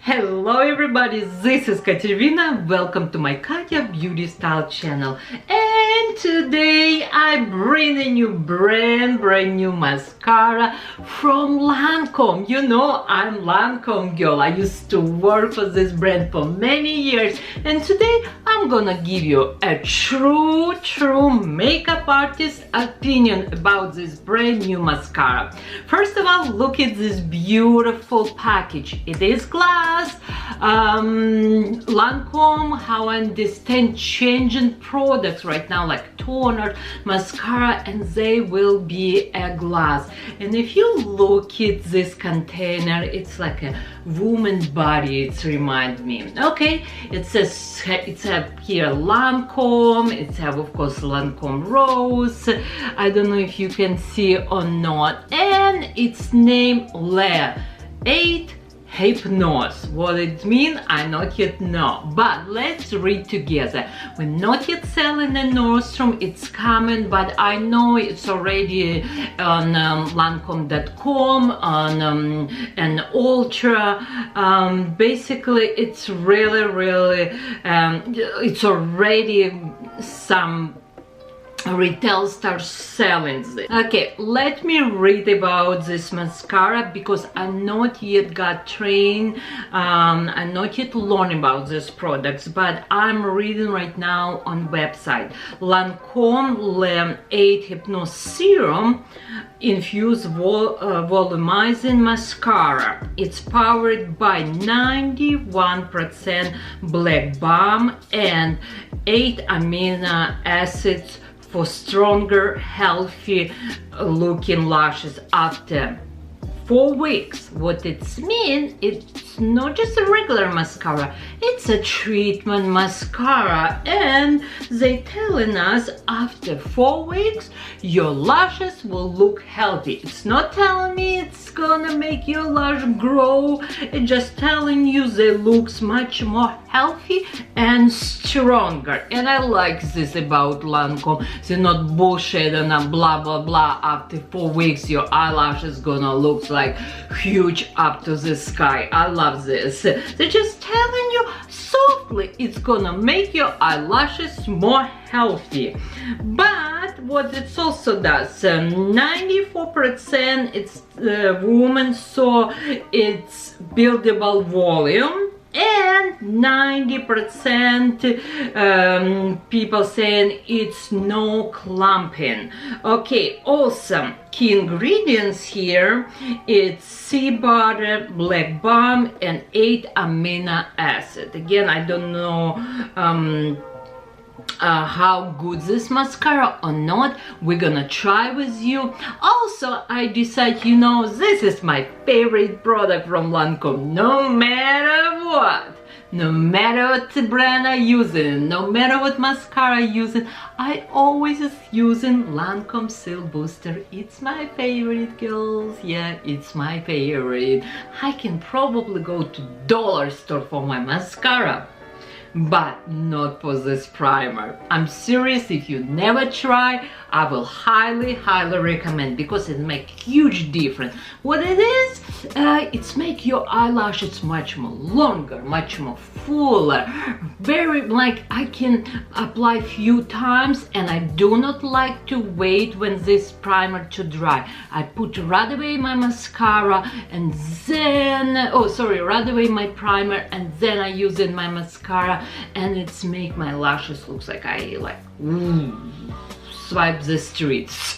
Hello everybody, this is Katerina. Welcome to my Katya beauty style channel. And today I bring a new brand new mascara from Lancome. You know, I'm Lancome girl. I used to work for this brand for many years, and today I'm gonna give you a true makeup artist opinion about this brand new mascara. First of all, look at this beautiful package. It is glass. Lancome, how I understand, changing products right now, like toner, mascara, and they will be a glass. And if you look at this container, it's like a woman's body. It reminds me. Okay, it says it's here Lancome. It's of course Lancome Rose. I don't know if you can see or not. And it's named Le 8 Hypnose. What it means, I not yet know, but let's read together. We're not yet selling in Nordstrom, it's coming, but I know it's already on Lancome.com, on an Ultra. Basically, it's really it's already some retail start selling this. Okay, let me read about this mascara because I'm not yet got trained, I'm not yet learning about these products, but I'm reading right now on website. Lancome Le 8 Hypnose Serum Infused Volumizing Mascara. It's powered by 91% black balm and 8 amino acids for stronger, healthy looking lashes after 4 weeks. What it means, it's not just a regular mascara, it's a treatment mascara, and they telling us after 4 weeks your lashes will look healthy. It's not telling me it's gonna make your lash grow, it's just telling you they looks much more healthy and stronger. And I like this about Lancome. They're not bullshit and blah blah blah. After 4 weeks your eyelashes gonna look like huge up to the sky. I love this. They're just telling you softly it's gonna make your eyelashes more healthy. But what it also does, 94% it's woman, so it's buildable volume, and 90% people saying it's no clumping. Okay, awesome. Key ingredients here, it's sea butter, black balm, and 8 amino acid. Again, I don't know how good this mascara or not. We're gonna try with you. Also, I decide, you know, this is my favorite product from Lancome. No matter what, no matter what brand I using, no matter what mascara I using, I always using Lancome Cils Booster. It's my favorite, girls. Yeah, it's my favorite. I can probably go to dollar store for my mascara, but not for this primer. I'm serious, if you never try, I will highly recommend, because it makes huge difference. What it is, it's make your eyelashes much more longer, much more fuller, very, like, I can apply few times, and I do not like to wait when this primer to dry. I put right away my mascara and then, oh sorry, right away my primer, and then I use in my mascara, and it's make my lashes looks like I swipe the streets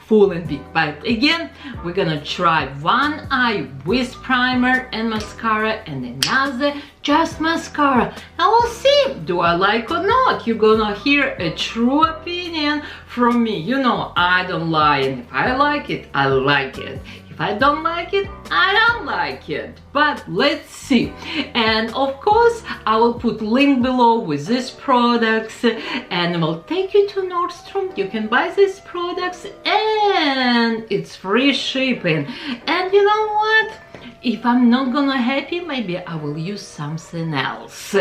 full and big. But again, we're gonna try one eye with primer and mascara, and another just mascara. Now we'll see, do I like or not? You're gonna hear a true opinion from me. You know, I don't lie, and if I like it, I like it. If I don't like it, I don't like it. But let's see. And of course, I will put link below with these products, and will take you to Nordstrom. You can buy these products, and it's free shipping. And you know what? if I'm not gonna happy, maybe I will use something else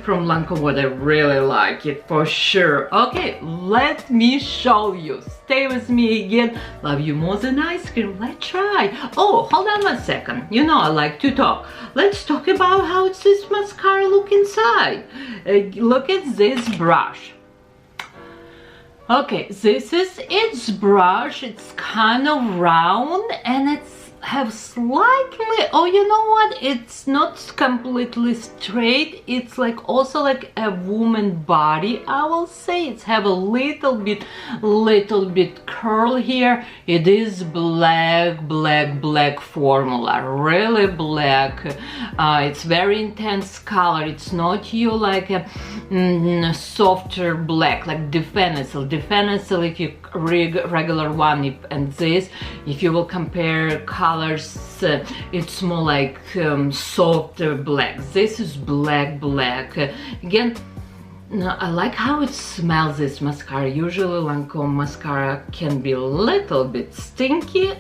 from Lancome, what I really like it for sure. Okay, let me show you. Stay with me again. Love you more than ice cream. Let's try. Oh, hold on 1 second. You know I like to talk. Let's talk about how this mascara look inside. Look at this brush. Okay, this is its brush. It's kind of round and it's have slightly, oh, you know what, it's not completely straight, it's like also like a woman body, I will say. It's have a little bit curl here. It is black formula, really black. It's very intense color. It's not you like a softer black like Defenicil if you regular one, and this, if you will compare colors, it's more like softer black. This is black. Again, I like how it smells, this mascara. Usually Lancome mascara can be a little bit stinky.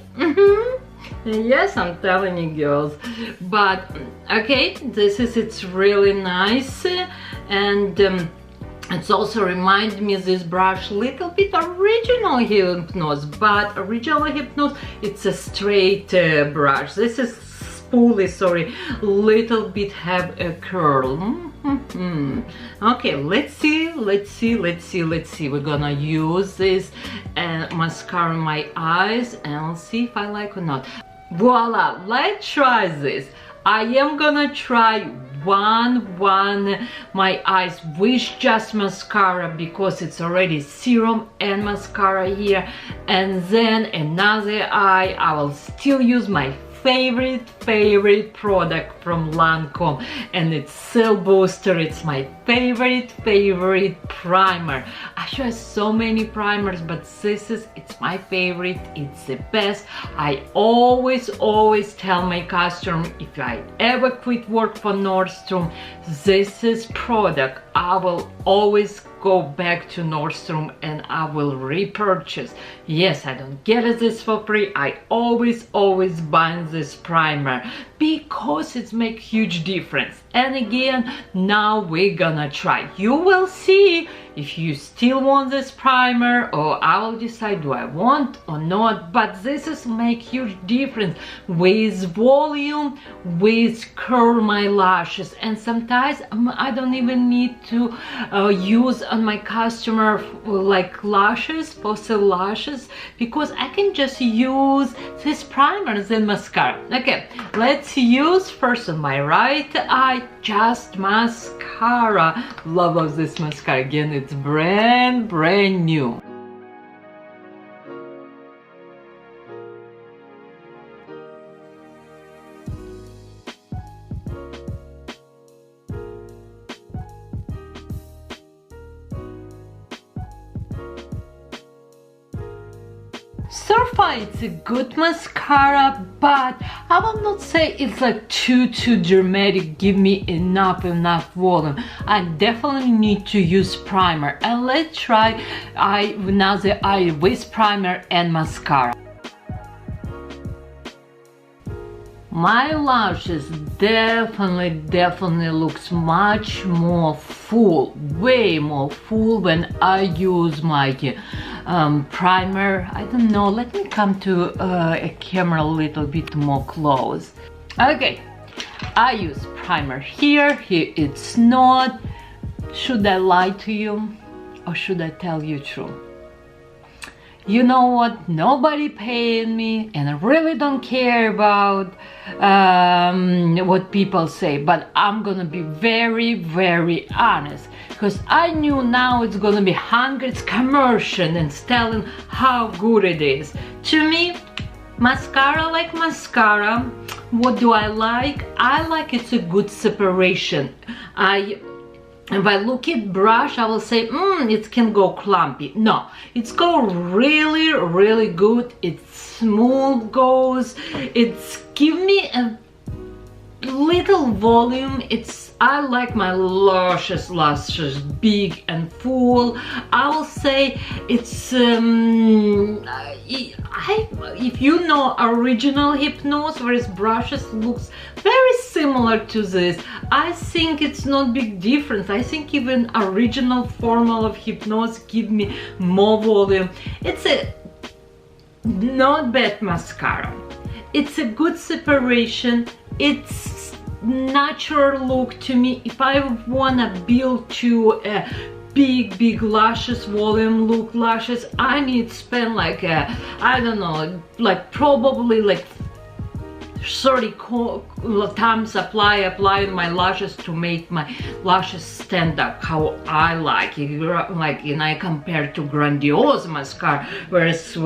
Yes, I'm telling you girls, but okay, it's really nice. And it's also remind me this brush little bit original Hypnose, but original Hypnose, it's a straight brush. This is spoolie, sorry, little bit have a curl. Okay, let's see. We're gonna use this mascara on my eyes and see if I like or not. Voila, let's try this. I am gonna try one my eyes with just mascara because it's already serum and mascara here, and then another eye I will still use my favorite product from Lancome, and it's Cils Booster. It's my favorite primer. I try so many primers, but it's my favorite. It's the best. I always tell my customer, if I ever quit work for Nordstrom, this is product I will always go back to Nordstrom and I will repurchase. Yes, I don't get this for free. I always buy this primer because it makes huge difference. And again, now we're gonna try. You will see if you still want this primer, or I will decide do I want or not. But this is make huge difference with volume, with curl my lashes, and sometimes I don't even need to use on my customer like lashes, posted lashes, because I can just use this primer and mascara. Okay, let's use first on my right eye just mascara. Love this mascara. Again, it's brand new. So far it's a good mascara, but I will not say it's like too dramatic, give me enough volume. I definitely need to use primer, and let's try another eye with primer and mascara. My lashes definitely looks much more full, way more full when I use my primer. I don't know, let me come to a camera a little bit more close. Okay, I use primer here it's not. Should I lie to you or should I tell you true? You know what, nobody paying me and I really don't care about what people say, but I'm gonna be very honest, because I knew now it's gonna be hundreds commercial and telling how good it is. To me, mascara like mascara. What do I like? I like it's a good separation. If I look at brush, I will say, it can go clumpy. No, it's go really good. It's smooth goes. It's give me a little volume. I like my lashes big and full. I will say it's if you know original Hypnose, whereas brushes looks very similar to this, I think it's not big difference. I think even original formula of Hypnose give me more volume. It's a not bad mascara. It's a good separation. It's natural look to me. If I wanna build to a big lashes, volume look lashes, I need to spend like I don't know, like probably like 30 times apply my lashes to make my lashes stand up how I like it. Like, and I compare to Grandiôse mascara, whereas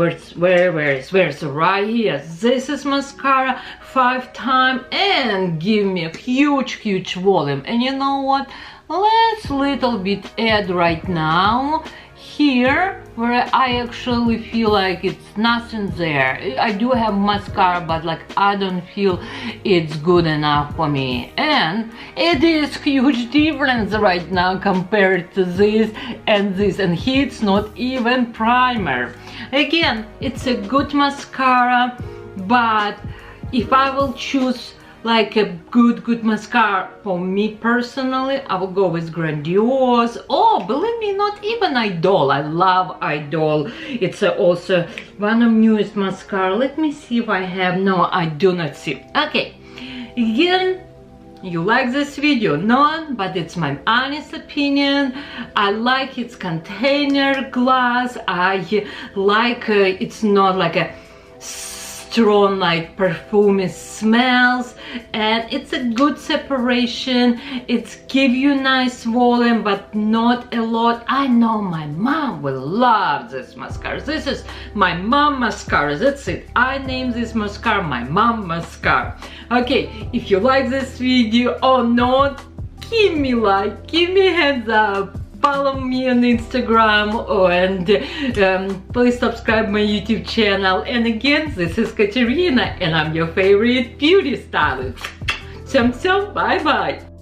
right here, this is mascara 5 times and give me a huge volume. And you know what? Let's little bit add right now here where I actually feel like it's nothing there. I do have mascara, but like I don't feel it's good enough for me, and it is huge difference right now compared to this, and here it's not even primer. Again, it's a good mascara, but if I will choose like a good mascara for me personally, I will go with Grandiôse. Oh, believe me, not even Idol. I love Idol. It's also one of newest mascara. Let me see if I have. No, I do not see. Okay, again, you like this video? No, but it's my honest opinion. I like its container glass. I like it's not like a strong like perfume smells, and it's a good separation. It's give you nice volume, but not a lot. I know my mom will love this mascara. This is my mom mascara. That's it. I named this mascara my mom mascara. Okay, if you like this video or not, give me like, give me a hands up. Follow me on Instagram, and please subscribe my YouTube channel. And again, this is Katerina, and I'm your favorite beauty stylist. Всем, bye bye.